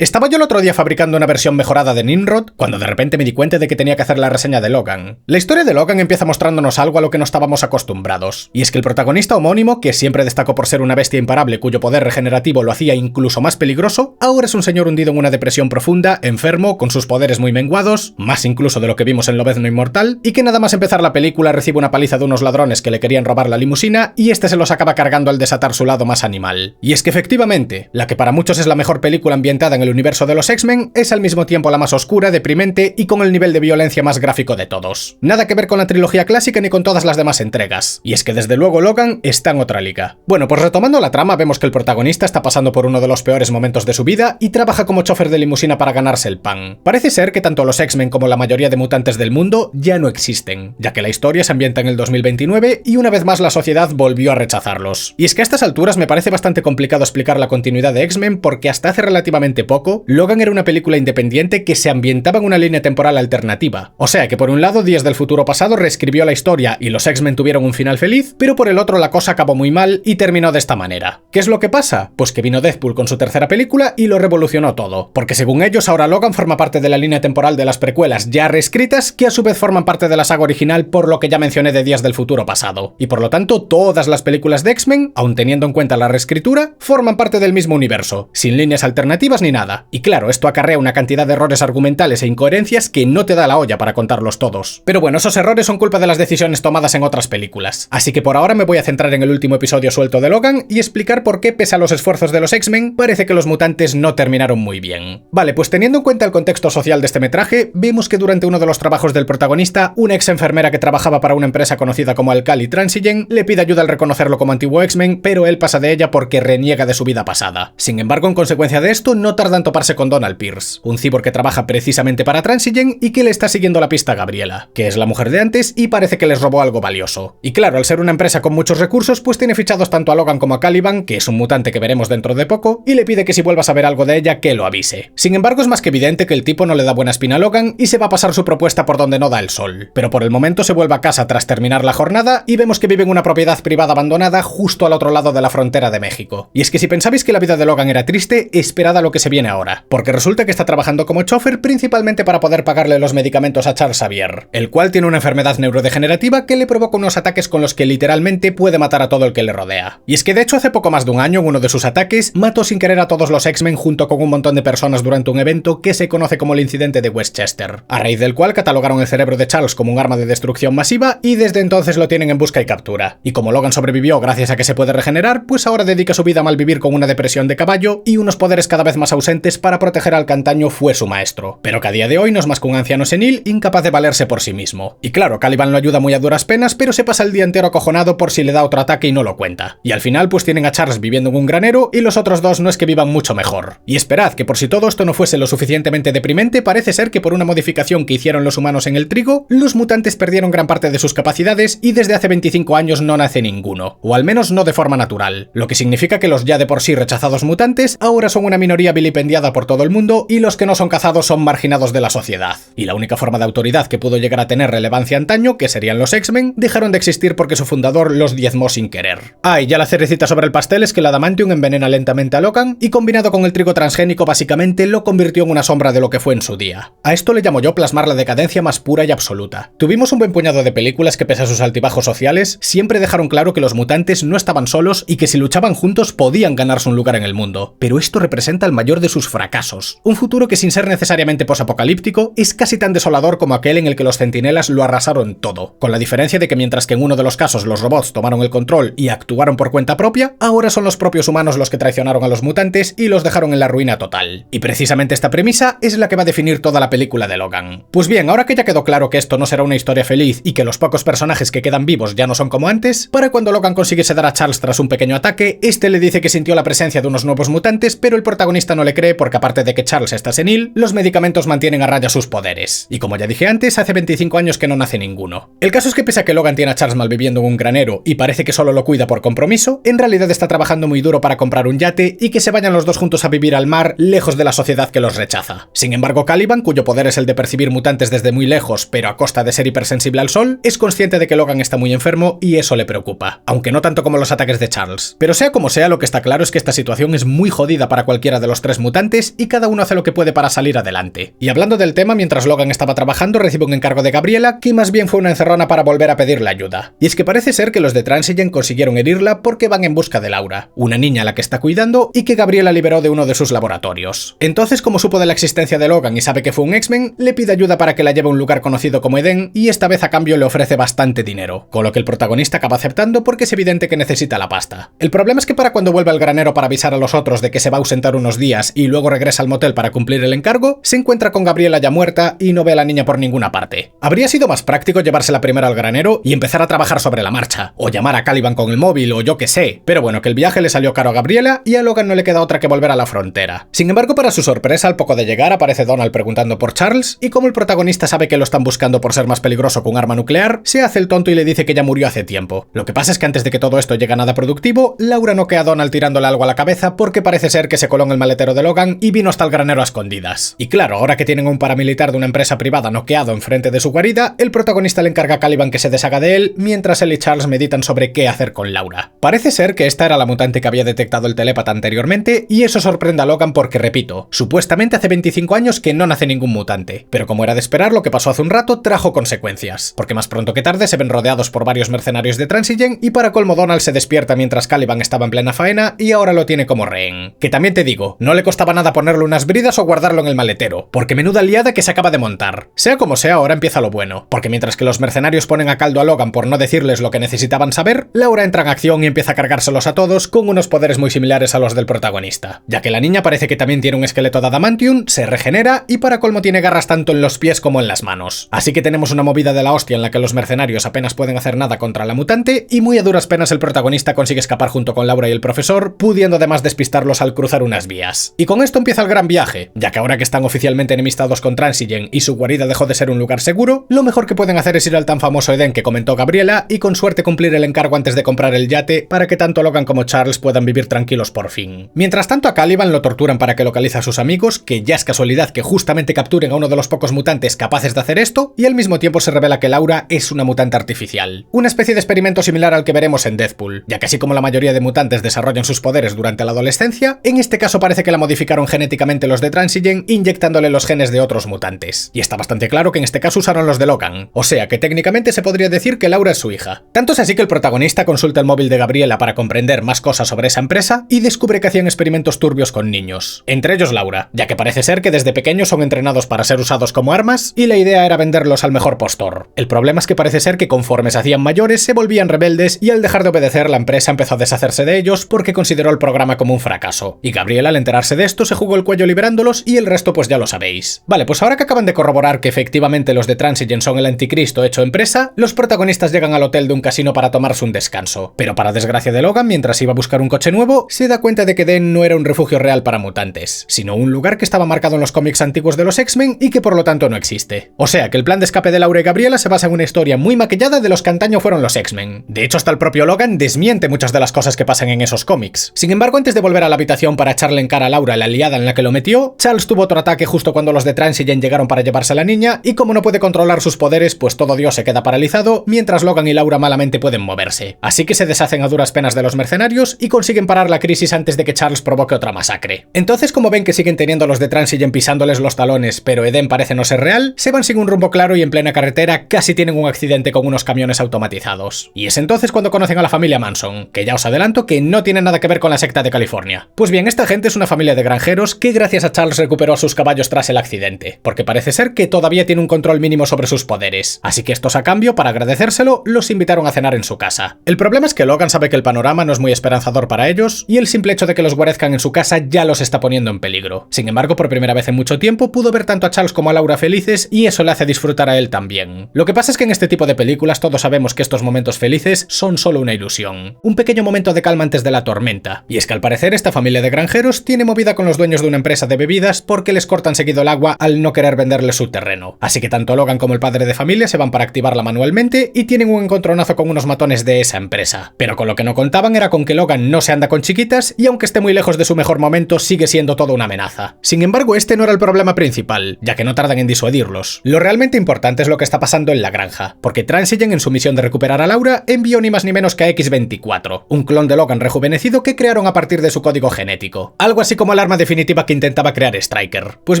Estaba yo el otro día fabricando una versión mejorada de Nimrod cuando de repente me di cuenta de que tenía que hacer la reseña de Logan. La historia de Logan empieza mostrándonos algo a lo que no estábamos acostumbrados, y es que el protagonista homónimo, que siempre destacó por ser una bestia imparable cuyo poder regenerativo lo hacía incluso más peligroso, ahora es un señor hundido en una depresión profunda, enfermo, con sus poderes muy menguados, más incluso de lo que vimos en Lobezno Inmortal, y que nada más empezar la película recibe una paliza de unos ladrones que le querían robar la limusina y este se los acaba cargando al desatar su lado más animal. Y es que efectivamente, la que para muchos es la mejor película ambientada en el universo de los X-Men es al mismo tiempo la más oscura, deprimente y con el nivel de violencia más gráfico de todos. Nada que ver con la trilogía clásica ni con todas las demás entregas. Y es que desde luego Logan está en otra liga. Bueno, pues retomando la trama, vemos que el protagonista está pasando por uno de los peores momentos de su vida y trabaja como chofer de limusina para ganarse el pan. Parece ser que tanto los X-Men como la mayoría de mutantes del mundo ya no existen, ya que la historia se ambienta en el 2029 y una vez más la sociedad volvió a rechazarlos. Y es que a estas alturas me parece bastante complicado explicar la continuidad de X-Men porque hasta hace relativamente poco, Logan era una película independiente que se ambientaba en una línea temporal alternativa. O sea que por un lado Días del futuro pasado reescribió la historia y los X-Men tuvieron un final feliz, pero por el otro la cosa acabó muy mal y terminó de esta manera. ¿Qué es lo que pasa? Pues que vino Deadpool con su tercera película y lo revolucionó todo, porque según ellos ahora Logan forma parte de la línea temporal de las precuelas ya reescritas que a su vez forman parte de la saga original por lo que ya mencioné de Días del futuro pasado. Y por lo tanto todas las películas de X-Men, aun teniendo en cuenta la reescritura, forman parte del mismo universo, sin líneas alternativas ni nada. Y claro, esto acarrea una cantidad de errores argumentales e incoherencias que no te da la olla para contarlos todos. Pero bueno, esos errores son culpa de las decisiones tomadas en otras películas. Así que por ahora me voy a centrar en el último episodio suelto de Logan y explicar por qué, pese a los esfuerzos de los X-Men, parece que los mutantes no terminaron muy bien. Vale, pues teniendo en cuenta el contexto social de este metraje, vemos que durante uno de los trabajos del protagonista, una ex enfermera que trabajaba para una empresa conocida como Alkali Transigen le pide ayuda al reconocerlo como antiguo X-Men, pero él pasa de ella porque reniega de su vida pasada. Sin embargo, en consecuencia de esto, no tarda en toparse con Donald Pierce, un cyborg que trabaja precisamente para Transigen y que le está siguiendo la pista a Gabriela, que es la mujer de antes y parece que les robó algo valioso. Y claro, al ser una empresa con muchos recursos, pues tiene fichados tanto a Logan como a Caliban, que es un mutante que veremos dentro de poco, y le pide que si vuelva a saber algo de ella, que lo avise. Sin embargo, es más que evidente que el tipo no le da buena espina a Logan y se va a pasar su propuesta por donde no da el sol. Pero por el momento se vuelve a casa tras terminar la jornada y vemos que vive en una propiedad privada abandonada justo al otro lado de la frontera de México. Y es que si pensabais que la vida de Logan era triste, esperad a lo que se viene ahora, porque resulta que está trabajando como chofer principalmente para poder pagarle los medicamentos a Charles Xavier, el cual tiene una enfermedad neurodegenerativa que le provoca unos ataques con los que literalmente puede matar a todo el que le rodea. Y es que de hecho hace poco más de un año en uno de sus ataques mató sin querer a todos los X-Men junto con un montón de personas durante un evento que se conoce como el incidente de Westchester, a raíz del cual catalogaron el cerebro de Charles como un arma de destrucción masiva y desde entonces lo tienen en busca y captura. Y como Logan sobrevivió gracias a que se puede regenerar, pues ahora dedica su vida a malvivir con una depresión de caballo y unos poderes cada vez más ausentes para proteger al que antaño fue su maestro, pero que a día de hoy no es más que un anciano senil incapaz de valerse por sí mismo. Y claro, Caliban lo ayuda muy a duras penas, pero se pasa el día entero acojonado por si le da otro ataque y no lo cuenta. Y al final pues tienen a Charles viviendo en un granero y los otros dos no es que vivan mucho mejor. Y esperad, que por si todo esto no fuese lo suficientemente deprimente, parece ser que por una modificación que hicieron los humanos en el trigo, los mutantes perdieron gran parte de sus capacidades y desde hace 25 años no nace ninguno, o al menos no de forma natural, lo que significa que los ya de por sí rechazados mutantes ahora son una minoría vilipendiada por todo el mundo y los que no son cazados son marginados de la sociedad. Y la única forma de autoridad que pudo llegar a tener relevancia antaño, que serían los X-Men, dejaron de existir porque su fundador los diezmó sin querer. Ah, y ya la cerecita sobre el pastel es que el adamantium envenena lentamente a Logan y combinado con el trigo transgénico básicamente lo convirtió en una sombra de lo que fue en su día. A esto le llamo yo plasmar la decadencia más pura y absoluta. Tuvimos un buen puñado de películas que pese a sus altibajos sociales, siempre dejaron claro que los mutantes no estaban solos y que si luchaban juntos podían ganarse un lugar en el mundo. Pero esto representa el mayor de sus fracasos. Un futuro que sin ser necesariamente posapocalíptico es casi tan desolador como aquel en el que los centinelas lo arrasaron todo, con la diferencia de que mientras que en uno de los casos los robots tomaron el control y actuaron por cuenta propia, ahora son los propios humanos los que traicionaron a los mutantes y los dejaron en la ruina total. Y precisamente esta premisa es la que va a definir toda la película de Logan. Pues bien, ahora que ya quedó claro que esto no será una historia feliz y que los pocos personajes que quedan vivos ya no son como antes, para cuando Logan consigue sedar a Charles tras un pequeño ataque, este le dice que sintió la presencia de unos nuevos mutantes, pero el protagonista no le cree porque aparte de que Charles está senil, los medicamentos mantienen a raya sus poderes. Y como ya dije antes, hace 25 años que no nace ninguno. El caso es que pese a que Logan tiene a Charles malviviendo en un granero y parece que solo lo cuida por compromiso, en realidad está trabajando muy duro para comprar un yate y que se vayan los dos juntos a vivir al mar, lejos de la sociedad que los rechaza. Sin embargo, Caliban, cuyo poder es el de percibir mutantes desde muy lejos, pero a costa de ser hipersensible al sol, es consciente de que Logan está muy enfermo y eso le preocupa, aunque no tanto como los ataques de Charles. Pero sea como sea, lo que está claro es que esta situación es muy jodida para cualquiera de los tres mutantes mutantes y cada uno hace lo que puede para salir adelante. Y hablando del tema, mientras Logan estaba trabajando, recibe un encargo de Gabriela, que más bien fue una encerrona para volver a pedirle ayuda. Y es que parece ser que los de Transigen consiguieron herirla porque van en busca de Laura, una niña a la que está cuidando y que Gabriela liberó de uno de sus laboratorios. Entonces, como supo de la existencia de Logan y sabe que fue un X-Men, le pide ayuda para que la lleve a un lugar conocido como Eden, y esta vez a cambio le ofrece bastante dinero, con lo que el protagonista acaba aceptando porque es evidente que necesita la pasta. El problema es que para cuando vuelve al granero para avisar a los otros de que se va a ausentar unos días y luego regresa al motel para cumplir el encargo, se encuentra con Gabriela ya muerta y no ve a la niña por ninguna parte. Habría sido más práctico llevársela primero al granero y empezar a trabajar sobre la marcha, o llamar a Caliban con el móvil o yo que sé, pero bueno, que el viaje le salió caro a Gabriela y a Logan no le queda otra que volver a la frontera. Sin embargo, para su sorpresa, al poco de llegar aparece Donald preguntando por Charles, y como el protagonista sabe que lo están buscando por ser más peligroso que un arma nuclear, se hace el tonto y le dice que ya murió hace tiempo. Lo que pasa es que antes de que todo esto llegue a nada productivo, Laura noquea a Donald tirándole algo a la cabeza porque parece ser que se coló en el maletero de Logan y vino hasta el granero a escondidas. Y claro, ahora que tienen a un paramilitar de una empresa privada noqueado enfrente de su guarida, el protagonista le encarga a Caliban que se deshaga de él, mientras él y Charles meditan sobre qué hacer con Laura. Parece ser que esta era la mutante que había detectado el telépata anteriormente, y eso sorprende a Logan porque, repito, supuestamente hace 25 años que no nace ningún mutante, pero como era de esperar, lo que pasó hace un rato trajo consecuencias, porque más pronto que tarde se ven rodeados por varios mercenarios de Transigen y para colmo Donald se despierta mientras Caliban estaba en plena faena y ahora lo tiene como rehén. Que también te digo, no le costaba nada ponerle unas bridas o guardarlo en el maletero, porque menuda liada que se acaba de montar. Sea como sea, ahora empieza lo bueno, porque mientras que los mercenarios ponen a caldo a Logan por no decirles lo que necesitaban saber, Laura entra en acción y empieza a cargárselos a todos con unos poderes muy similares a los del protagonista, ya que la niña parece que también tiene un esqueleto de adamantium, se regenera y para colmo tiene garras tanto en los pies como en las manos. Así que tenemos una movida de la hostia en la que los mercenarios apenas pueden hacer nada contra la mutante y muy a duras penas el protagonista consigue escapar junto con Laura y el profesor, pudiendo además despistarlos al cruzar unas vías. Y con esto empieza el gran viaje, ya que ahora que están oficialmente enemistados con Transigen y su guarida dejó de ser un lugar seguro, lo mejor que pueden hacer es ir al tan famoso Eden que comentó Gabriela y con suerte cumplir el encargo antes de comprar el yate para que tanto Logan como Charles puedan vivir tranquilos por fin. Mientras tanto a Caliban lo torturan para que localice a sus amigos, que ya es casualidad que justamente capturen a uno de los pocos mutantes capaces de hacer esto, y al mismo tiempo se revela que Laura es una mutante artificial. Una especie de experimento similar al que veremos en Deadpool, ya que así como la mayoría de mutantes desarrollan sus poderes durante la adolescencia, en este caso parece que la modificaron genéticamente los de Transigen inyectándole los genes de otros mutantes. Y está bastante claro que en este caso usaron los de Logan, o sea que técnicamente se podría decir que Laura es su hija. Tanto es así que el protagonista consulta el móvil de Gabriela para comprender más cosas sobre esa empresa y descubre que hacían experimentos turbios con niños, entre ellos Laura, ya que parece ser que desde pequeños son entrenados para ser usados como armas y la idea era venderlos al mejor postor. El problema es que parece ser que conforme se hacían mayores se volvían rebeldes y al dejar de obedecer la empresa empezó a deshacerse de ellos porque consideró el programa como un fracaso. Y Gabriela al enterarse de esto se jugó el cuello liberándolos y el resto pues ya lo sabéis. Vale, pues ahora que acaban de corroborar que efectivamente los de Transigen son el anticristo hecho empresa, los protagonistas llegan al hotel de un casino para tomarse un descanso. Pero para desgracia de Logan, mientras iba a buscar un coche nuevo, se da cuenta de que Den no era un refugio real para mutantes, sino un lugar que estaba marcado en los cómics antiguos de los X-Men y que por lo tanto no existe. O sea que el plan de escape de Laura y Gabriela se basa en una historia muy maquillada de los que antaño fueron los X-Men. De hecho, hasta el propio Logan desmiente muchas de las cosas que pasan en esos cómics. Sin embargo, antes de volver a la habitación para echarle en cara a Laura la liada en la que lo metió, Charles tuvo otro ataque justo cuando los de Transigen llegaron para llevarse a la niña y como no puede controlar sus poderes, pues todo Dios se queda paralizado, mientras Logan y Laura malamente pueden moverse. Así que se deshacen a duras penas de los mercenarios y consiguen parar la crisis antes de que Charles provoque otra masacre. Entonces, como ven que siguen teniendo los de Transigen pisándoles los talones, pero Eden parece no ser real, se van sin un rumbo claro y en plena carretera casi tienen un accidente con unos camiones automatizados. Y es entonces cuando conocen a la familia Manson, que ya os adelanto que no tiene nada que ver con la secta de California. Pues bien, esta gente es una familia de granjeros que gracias a Charles recuperó a sus caballos tras el accidente, porque parece ser que todavía tiene un control mínimo sobre sus poderes. Así que estos a cambio, para agradecérselo, los invitaron a cenar en su casa. El problema es que Logan sabe que el panorama no es muy esperanzador para ellos y el simple hecho de que los guarezcan en su casa ya los está poniendo en peligro. Sin embargo, por primera vez en mucho tiempo pudo ver tanto a Charles como a Laura felices y eso le hace disfrutar a él también. Lo que pasa es que en este tipo de películas todos sabemos que estos momentos felices son solo una ilusión, un pequeño momento de calma antes de la tormenta. Y es que al parecer esta familia de granjeros tiene movida con los dueños de una empresa de bebidas porque les cortan seguido el agua al no querer venderles su terreno. Así que tanto Logan como el padre de familia se van para activarla manualmente y tienen un encontronazo con unos matones de esa empresa. Pero con lo que no contaban era con que Logan no se anda con chiquitas y aunque esté muy lejos de su mejor momento sigue siendo toda una amenaza. Sin embargo, este no era el problema principal, ya que no tardan en disuadirlos. Lo realmente importante es lo que está pasando en la granja, porque Transigen en su misión de recuperar a Laura envió ni más ni menos que a X-24, un clon de Logan rejuvenecido que crearon a partir de su código genético. Algo así como el arma definitiva que intentaba crear Stryker. Pues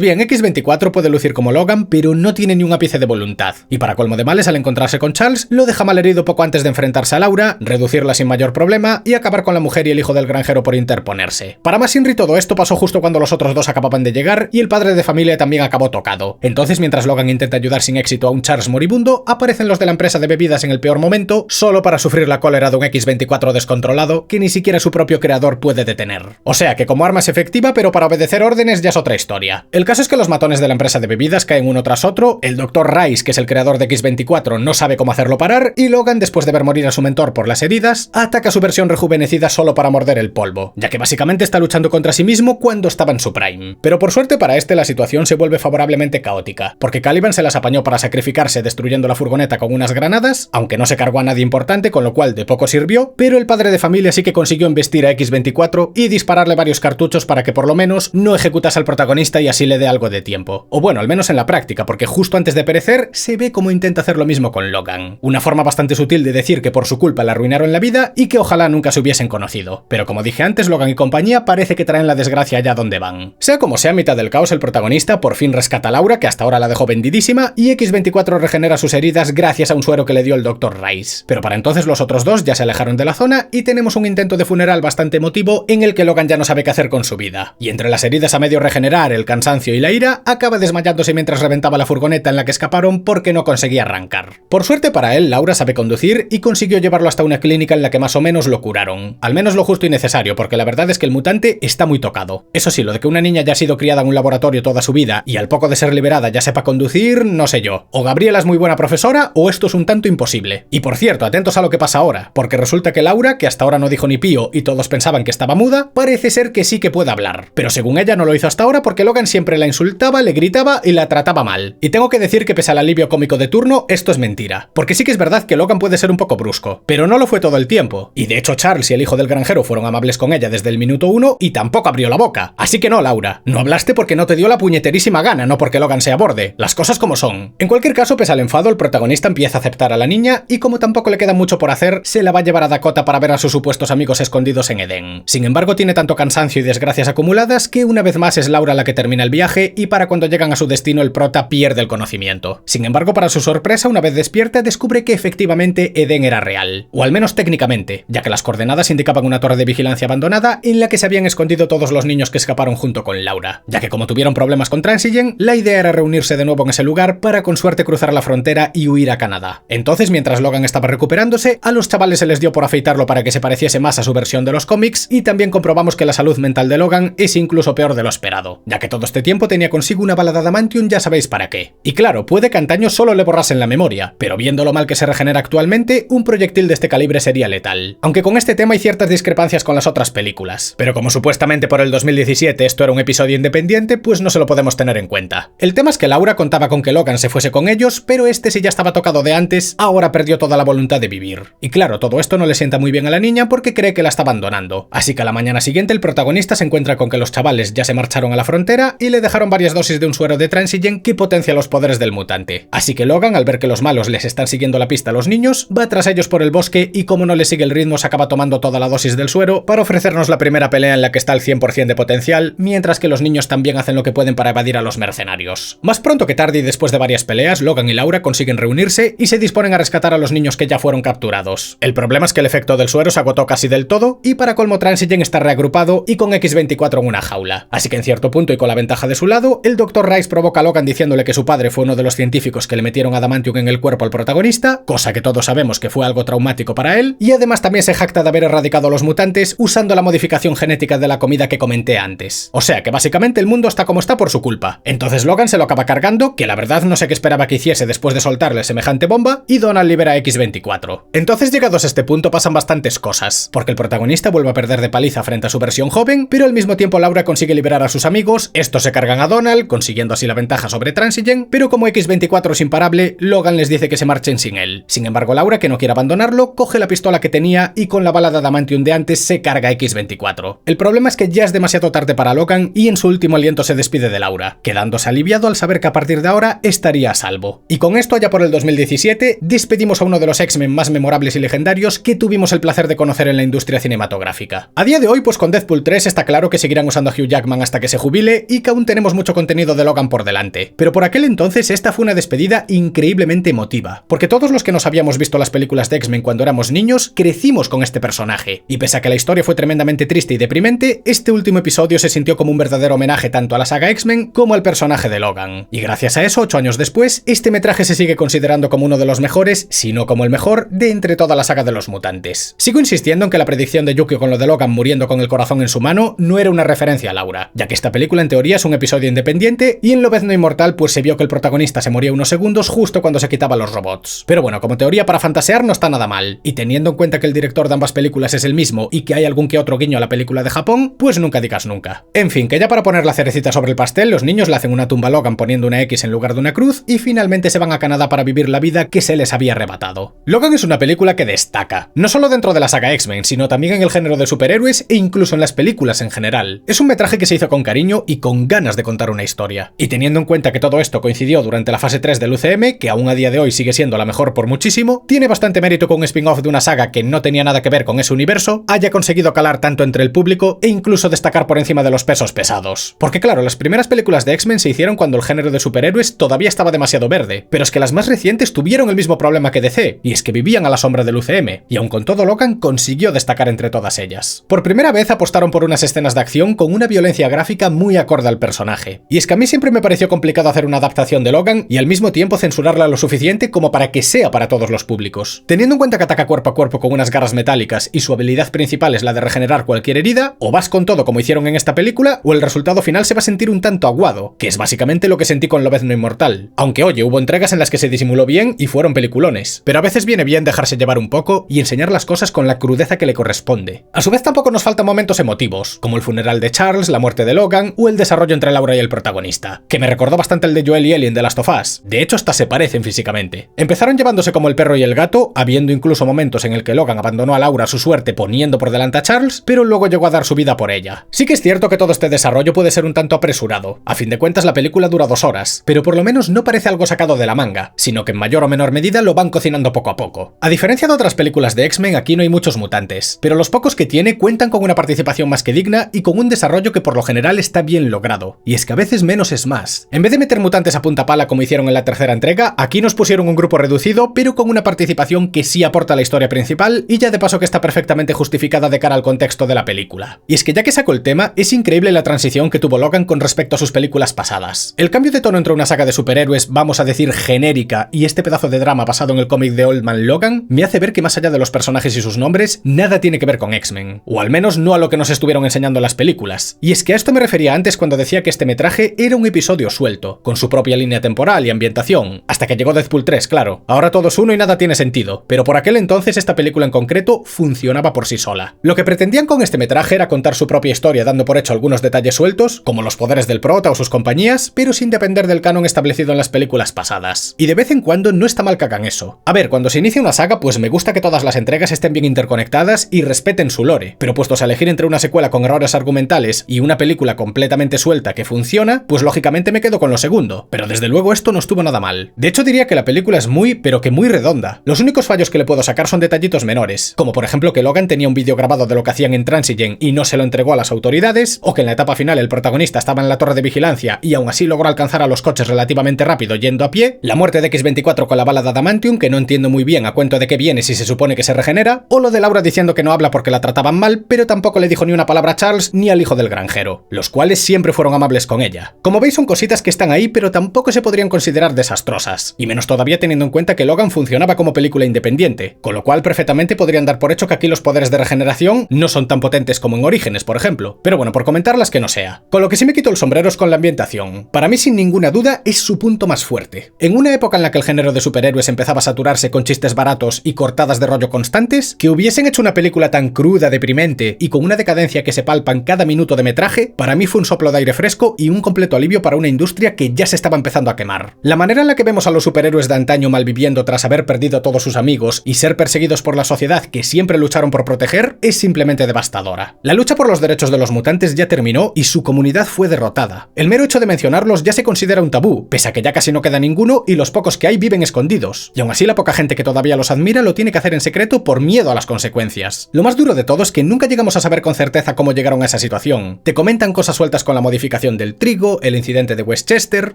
bien, X-24 puede lucir como Logan, pero no tiene ni un ápice de voluntad. Y para colmo de males, al encontrarse con Charles, lo deja malherido poco antes de enfrentarse a Laura, reducirla sin mayor problema y acabar con la mujer y el hijo del granjero por interponerse. Para más Inri, todo esto pasó justo cuando los otros dos acababan de llegar y el padre de familia también acabó tocado. Entonces, mientras Logan intenta ayudar sin éxito a un Charles moribundo, aparecen los de la empresa de bebidas en el peor momento, solo para sufrir la cólera de un X-24 descontrolado que ni siquiera su propio creador puede detener. O sea que como arma es efectiva, pero para obedecer órdenes ya es otra historia. El caso es que los matones de la empresa de bebidas caen uno tras otro, el Dr. Rice, que es el creador de X-24, no sabe cómo hacerlo parar, y Logan, después de ver morir a su mentor por las heridas, ataca a su versión rejuvenecida solo para morder el polvo, ya que básicamente está luchando contra sí mismo cuando estaba en su prime. Pero por suerte para este la situación se vuelve favorablemente caótica, porque Caliban se las apañó para sacrificarse destruyendo la furgoneta con unas granadas, aunque no se cargó a nadie importante, con lo cual de poco sirvió, pero el padre de familia sí que consiguió embestir a X-24 y dispararle varios cartuchos para que por lo menos no ejecutase al protagonista y así le dé algo de tiempo. O bueno, al menos en la práctica, porque justo antes de perecer se ve cómo intenta hacer lo mismo con Logan. Una forma bastante sutil de decir que por su culpa le arruinaron la vida y que ojalá nunca se hubiesen conocido. Pero como dije antes, Logan y compañía parece que traen la desgracia allá donde van. Sea como sea, a mitad del caos el protagonista por fin rescata a Laura, que hasta ahora la dejó vendidísima, y X-24 regenera sus heridas gracias a un suero que le dio el Dr. Rice. Pero para entonces los otros dos ya se alejaron de la zona y tenemos un intento de funeral bastante emotivo en el que Logan ya no sabe qué hacer con su vida. Y entre las heridas a medio regenerar, el cansancio y la ira, acaba desmayándose mientras reventaba la furgoneta en la que escaparon porque no conseguía arrancar. Por suerte para él, Laura sabe conducir y consiguió llevarlo hasta una clínica en la que más o menos lo curaron. Al menos lo justo y necesario, porque la verdad es que el mutante está muy tocado. Eso sí, lo de que una niña haya sido criada en un laboratorio toda su vida y al poco de ser liberada ya sepa conducir, no sé yo. O Gabriela es muy buena profesora o esto es un tanto imposible. Y por cierto, atentos a lo que pasa ahora, porque resulta que Laura, que hasta ahora no dijo ni pío y todos pensaban que estaba muda, parece ser que sí que puede hablar. Pero según ella no lo hizo hasta ahora porque Logan siempre la insultaba, le gritaba y la trataba mal. Y tengo que decir que pese al alivio cómico de turno, esto es mentira. Porque sí que es verdad que Logan puede ser un poco brusco, pero no lo fue todo el tiempo. Y de hecho Charles y el hijo del granjero fueron amables con ella desde el minuto 1 y tampoco abrió la boca. Así que no, Laura, no hablaste porque no te dio la puñeterísima gana, no porque Logan sea borde. Las cosas como son. En cualquier caso, pese al enfado, el protagonista empieza a aceptar a la niña y como tampoco le queda mucho por hacer, se la va a llevar a Dakota para ver a sus supuestos amigos escondidos en Edén. Sin embargo, tiene tanto cansancio y desgracias acumuladas que una vez más es Laura la que termina el viaje y para cuando llegan a su destino el prota pierde el conocimiento. Sin embargo, para su sorpresa, una vez despierta, descubre que efectivamente Edén era real. O al menos técnicamente, ya que las coordenadas indicaban una torre de vigilancia abandonada en la que se habían escondido todos los niños que escaparon junto con Laura. Ya que como tuvieron problemas con Transigen, la idea era reunirse de nuevo en ese lugar para con suerte cruzar la frontera y huir a Canadá. Entonces, mientras Logan estaba recuperándose, a los chavales se les dio por afeitarlo para que se pareciese más a su versión de los cómics y también comprobamos que la salud mental de Logan es incluso peor de lo esperado, ya que todo este tiempo tenía consigo una bala de adamantium ya sabéis para qué. Y claro, puede que antaño solo le borrasen la memoria, pero viendo lo mal que se regenera actualmente, un proyectil de este calibre sería letal. Aunque con este tema hay ciertas discrepancias con las otras películas, pero como supuestamente por el 2017 esto era un episodio independiente, pues no se lo podemos tener en cuenta. El tema es que Laura contaba con que Logan se fuese con ellos, pero este, si ya estaba tocado de antes, ahora perdió toda la voluntad de vivir. Y claro, todo esto no le sienta muy bien a la niña porque cree que la está abandonando. Así que a la mañana siguiente el protagonista se encuentra con que los chavales ya se marcharon a la frontera y le dejaron varias dosis de un suero de Transigen que potencia los poderes del mutante. Así que Logan, al ver que los malos les están siguiendo la pista a los niños, va tras ellos por el bosque y como no le sigue el ritmo se acaba tomando toda la dosis del suero para ofrecernos la primera pelea en la que está al 100% de potencial, mientras que los niños también hacen lo que pueden para evadir a los mercenarios. Más pronto que tarde y después de varias peleas, Logan y Laura consiguen reunirse y se disponen a rescatar a los niños que ya fueron capturados. El problema es que el efecto del suero se agotó casi del todo y para colmo Transigen está reagrupado y con X-24 en una jaula. Así que en cierto punto y con la ventaja de su lado, el Dr. Rice provoca a Logan diciéndole que su padre fue uno de los científicos que le metieron adamantium en el cuerpo al protagonista, cosa que todos sabemos que fue algo traumático para él, y además también se jacta de haber erradicado a los mutantes usando la modificación genética de la comida que comenté antes. O sea que básicamente el mundo está como está por su culpa. Entonces Logan se lo acaba cargando, que la verdad no sé qué esperaba que hiciese después de soltarle semejante bomba, y Donald libera a X-24. Entonces llegados a este punto pasan bastantes cosas, porque el protagonista vuelve a perder de paliza frente a su versión joven, pero al mismo tiempo Laura consigue liberar a sus amigos, estos se cargan a Donald, consiguiendo así la ventaja sobre Transigen, pero como X-24 es imparable, Logan les dice que se marchen sin él. Sin embargo, Laura, que no quiere abandonarlo, coge la pistola que tenía y con la bala de adamantium de antes se carga a X-24. El problema es que ya es demasiado tarde para Logan y en su último aliento se despide de Laura, quedándose aliviado al saber que a partir de ahora estaría a salvo. Y con esto, allá por el 2017, despedimos a uno de los X-Men más memorables y legendarios que tuvimos el placer de conocer en la industria cinematográfica. A día de hoy, pues con Deadpool 3 está claro que que seguirán usando a Hugh Jackman hasta que se jubile y que aún tenemos mucho contenido de Logan por delante. Pero por aquel entonces esta fue una despedida increíblemente emotiva, porque todos los que nos habíamos visto las películas de X-Men cuando éramos niños crecimos con este personaje, y pese a que la historia fue tremendamente triste y deprimente, este último episodio se sintió como un verdadero homenaje tanto a la saga X-Men como al personaje de Logan. Y gracias a eso, 8 años después, este metraje se sigue considerando como uno de los mejores, si no como el mejor, de entre toda la saga de los mutantes. Sigo insistiendo en que la predicción de Yukio con lo de Logan muriendo con el corazón en su mano no era una referencia a Laura, ya que esta película en teoría es un episodio independiente y en Lobezno Inmortal pues se vio que el protagonista se moría unos segundos justo cuando se quitaba los robots. Pero bueno, como teoría para fantasear no está nada mal, y teniendo en cuenta que el director de ambas películas es el mismo y que hay algún que otro guiño a la película de Japón, pues nunca digas nunca. En fin, que ya para poner la cerecita sobre el pastel, los niños le hacen una tumba a Logan poniendo una X en lugar de una cruz y finalmente se van a Canadá para vivir la vida que se les había arrebatado. Logan es una película que destaca, no solo dentro de la saga X-Men, sino también en el género de superhéroes e incluso en las películas en general. Es un metraje que se hizo con cariño y con ganas de contar una historia. Y teniendo en cuenta que todo esto coincidió durante la fase 3 del UCM, que aún a día de hoy sigue siendo la mejor por muchísimo, tiene bastante mérito que un spin-off de una saga que no tenía nada que ver con ese universo haya conseguido calar tanto entre el público e incluso destacar por encima de los pesos pesados. Porque claro, las primeras películas de X-Men se hicieron cuando el género de superhéroes todavía estaba demasiado verde, pero es que las más recientes tuvieron el mismo problema que DC, y es que vivían a la sombra del UCM, y aun con todo Logan consiguió destacar entre todas ellas. Por primera vez apostaron por unas escenas de acción con una violencia gráfica muy acorde al personaje, y es que a mí siempre me pareció complicado hacer una adaptación de Logan y al mismo tiempo censurarla lo suficiente como para que sea para todos los públicos. Teniendo en cuenta que ataca cuerpo a cuerpo con unas garras metálicas y su habilidad principal es la de regenerar cualquier herida, o vas con todo como hicieron en esta película, o el resultado final se va a sentir un tanto aguado, que es básicamente lo que sentí con Lobezno Inmortal. Aunque oye, hubo entregas en las que se disimuló bien y fueron peliculones, pero a veces viene bien dejarse llevar un poco y enseñar las cosas con la crudeza que le corresponde. A su vez tampoco nos faltan momentos emotivos, como el funeral de Charles, la muerte de Logan o el desarrollo entre Laura y el protagonista, que me recordó bastante el de Joel y Ellie en The Last of Us. De hecho, hasta se parecen físicamente. Empezaron llevándose como el perro y el gato, habiendo incluso momentos en el que Logan abandonó a Laura a su suerte poniendo por delante a Charles, pero luego llegó a dar su vida por ella. Sí que es cierto que todo este desarrollo puede ser un tanto apresurado. A fin de cuentas, la película dura 2 horas, pero por lo menos no parece algo sacado de la manga, sino que en mayor o menor medida lo van cocinando poco a poco. A diferencia de otras películas de X-Men, aquí no hay muchos mutantes, pero los pocos que tiene cuentan con una participación más que digna y con un desarrollo que por lo general está bien logrado. Y es que a veces menos es más. En vez de meter mutantes a punta pala como hicieron en la tercera entrega, aquí nos pusieron un grupo reducido, pero con una participación que sí aporta a la historia principal y ya de paso que está perfectamente justificada de cara al contexto de la película. Y es que ya que saco el tema, es increíble la transición que tuvo Logan con respecto a sus películas pasadas. El cambio de tono entre una saga de superhéroes, vamos a decir genérica, y este pedazo de drama basado en el cómic de Old Man Logan, me hace ver que más allá de los personajes y sus nombres, nada tiene que ver con X-Men. O al menos no a lo que nos estuvieron enseñando las películas. Y es que a esto me refería antes cuando decía que este metraje era un episodio suelto, con su propia línea temporal y ambientación, hasta que llegó Deadpool 3, claro. Ahora todo es uno y nada tiene sentido, pero por aquel entonces esta película en concreto funcionaba por sí sola. Lo que pretendían con este metraje era contar su propia historia dando por hecho algunos detalles sueltos, como los poderes del prota o sus compañías, pero sin depender del canon establecido en las películas pasadas. Y de vez en cuando no está mal que hagan eso. A ver, cuando se inicia una saga, pues me gusta que todas las entregas estén bien interconectadas y respeten su lore, pero puestos a elegir entre una secuela con errores argumentales y una película completamente suelta que funciona, pues lógicamente me quedo con lo segundo, pero desde luego esto no estuvo nada mal. De hecho diría que la película es muy, pero que muy redonda. Los únicos fallos que le puedo sacar son detallitos menores, como por ejemplo que Logan tenía un vídeo grabado de lo que hacían en Transigen y no se lo entregó a las autoridades, o que en la etapa final el protagonista estaba en la torre de vigilancia y aún así logró alcanzar a los coches relativamente rápido yendo a pie, la muerte de X-24 con la bala de Adamantium, que no entiendo muy bien a cuento de qué viene si se supone que se regenera, o lo de Laura diciendo que no habla porque la trataban mal, pero tampoco le dijo ni una palabra a Charles ni al hijo del granjero, los cuales siempre fueron amables con ella. Como veis son cositas que están ahí, pero tampoco se podrían considerar desastrosas, y menos todavía teniendo en cuenta que Logan funcionaba como película independiente, con lo cual perfectamente podrían dar por hecho que aquí los poderes de regeneración no son tan potentes como en Orígenes, por ejemplo, pero bueno, por comentarlas que no sea. Con lo que sí me quito el sombrero es con la ambientación. Para mí sin ninguna duda es su punto más fuerte. En una época en la que el género de superhéroes empezaba a saturarse con chistes baratos y cortadas de rollo constantes, que hubiesen hecho una película tan cruda, deprimente y con una decadencia que se palpa en cada minuto de metraje, para mí fue un soplo de aire fresco y un completo alivio para una industria que ya se estaba empezando a quemar. La manera en la que vemos a los superhéroes de antaño malviviendo tras haber perdido a todos sus amigos y ser perseguidos por la sociedad que siempre lucharon por proteger es simplemente devastadora. La lucha por los derechos de los mutantes ya terminó y su comunidad fue derrotada. El mero hecho de mencionarlos ya se considera un tabú, pese a que ya casi no queda ninguno y los pocos que hay viven escondidos. Y aún así la poca gente que todavía los admira lo tiene que hacer en secreto por miedo a las consecuencias. Lo más duro de todo es que nunca llegamos a saber con certeza cómo llegaron a esa situación. Te comentan cosas sueltas con la modificación del trigo, el incidente de Westchester,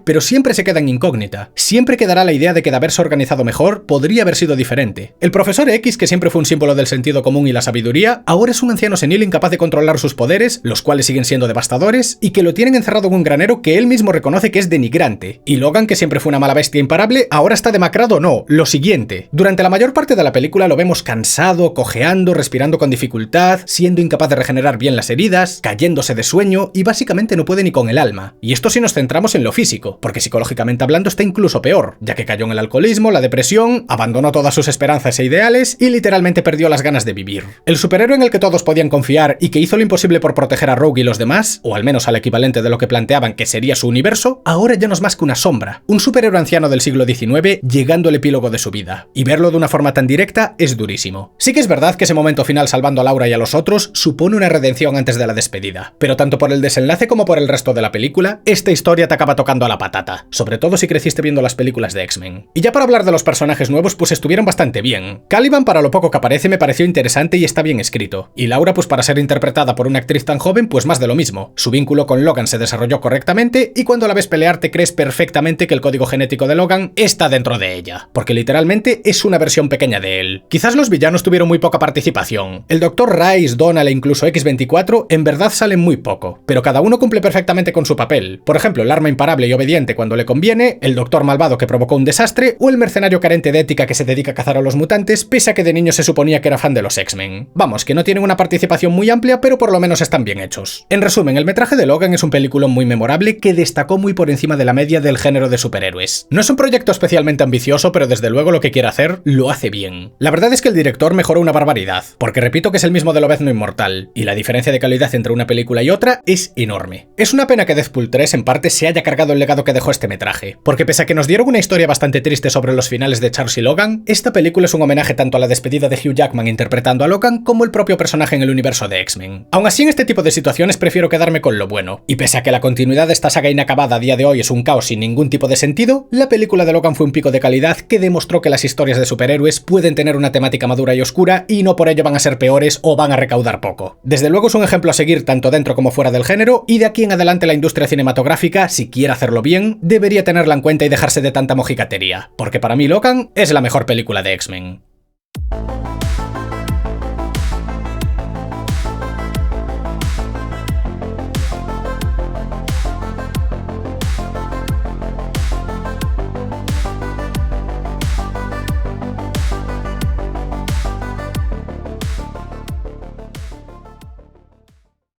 pero siempre se queda en incógnita. Siempre quedará la idea de que de haberse organizado mejor, podría haber sido diferente. El profesor X, que siempre fue un símbolo del sentido común y la sabiduría, ahora es un anciano senil incapaz de controlar sus poderes, los cuales siguen siendo devastadores, y que lo tienen encerrado en un granero que él mismo reconoce que es denigrante. Y Logan, que siempre fue una mala bestia imparable, ahora está demacrado. No, lo siguiente. Durante la mayor parte de la película lo vemos cansado, cojeando, respirando con dificultad, siendo incapaz de regenerar bien las heridas, cayéndose de sueño y básicamente no puede ni con el alma. Y esto si nos centramos en lo físico, porque psicológicamente hablando está incluso peor, ya que cayó en el alcoholismo, la depresión, abandonó todas sus esperanzas e ideales y literalmente perdió las ganas de vivir. El superhéroe en el que todos podían confiar y que hizo lo imposible por proteger a Rogue y los demás, o al menos al equivalente de lo que planteaban que sería su universo, ahora ya no es más que una sombra. Un superhéroe anciano del siglo XIX llegando al epílogo de su vida. Y verlo de una forma tan directa es durísimo. Sí que es verdad que ese momento final salvando a Laura y a los otros supone una redención antes de la despedida, pero tanto por el desenlace como por el resto de la película, esta historia te acaba tocando a la patata, sobre todo si creciste viendo las películas de X-Men. Y ya para hablar de los personajes nuevos, pues estuvieron bastante bien. Caliban, para lo poco que aparece, me pareció interesante y está bien escrito. Y Laura, pues para ser interpretada por una actriz tan joven, pues más de lo mismo. Su vínculo con Logan se desarrolló correctamente y cuando la ves pelear te crees perfectamente que el código genético de Logan está dentro de ella, porque literalmente es una versión pequeña de él. Quizás los villanos tuvieron muy poca participación. El Dr. Rice, Donald e incluso X-24 en verdad salen muy poco, pero cada uno cumple perfectamente con su papel. Por ejemplo, el arma imparable y obediente cuando le conviene, el doctor malvado que provocó un desastre o el mercenario carente de ética que se dedica a cazar a los mutantes pese a que de niño se suponía que era fan de los X-Men. Vamos, que no tienen una participación muy amplia, pero por lo menos están bien hechos. En resumen, el metraje de Logan es un peliculón muy memorable que destacó muy por encima de la media del género de superhéroes. No es un proyecto especialmente ambicioso, pero desde luego lo que quiere hacer, lo hace bien. La verdad es que el director mejoró una barbaridad, porque repito que es el mismo de Lobezno Inmortal, y la diferencia de calidad entre una película y otra es enorme. Es una pena que Deadpool 3 en parte se haya cargado el legado que dejó este metraje, porque pese a que nos dieron una historia bastante triste sobre los finales de Charles y Logan, esta película es un homenaje tanto a la despedida de Hugh Jackman interpretando a Logan como el propio personaje en el universo de X-Men. Aún así, en este tipo de situaciones prefiero quedarme con lo bueno, y pese a que la continuidad de esta saga inacabada a día de hoy es un caos sin ningún tipo de sentido, la película de Logan fue un pico de calidad que demostró que las historias de superhéroes pueden tener una temática madura y oscura y no por ello van a ser peores o van a recaudar poco. Desde luego es un ejemplo a seguir tanto dentro como fuera del género, y de aquí en adelante la industria cinematográfica, si quiere hacerlo bien, debería tenerla en cuenta y dejarse de tanta mojigatería, porque para mí Logan es la mejor película de X-Men.